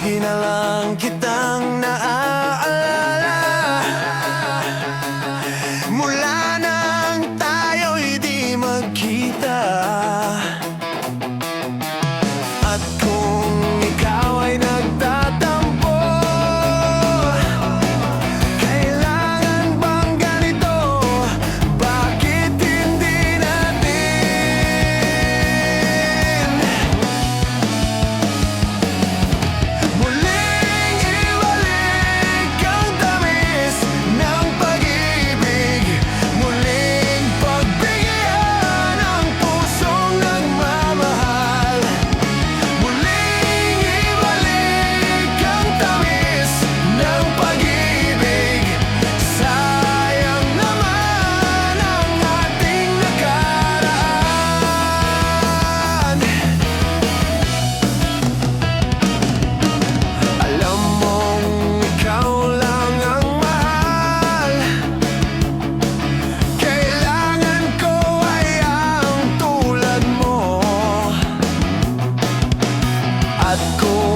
lagi na lang kitang naaalala. Mula nang tayo'y di magkita, at kung ikaw ay nagtatampo, kailangan bang ganito? Bakit hindi natin muling ibalik ang tamis ng pag-ibig, muling pagbigyan ang pusong nagmamahal, muling ibalik ang tamis ng pag-ibig. Sayang naman ang ating nakaraan. Alam mong ikaw lang ang mahal, kailangan ko ay ang tulad mo. At kung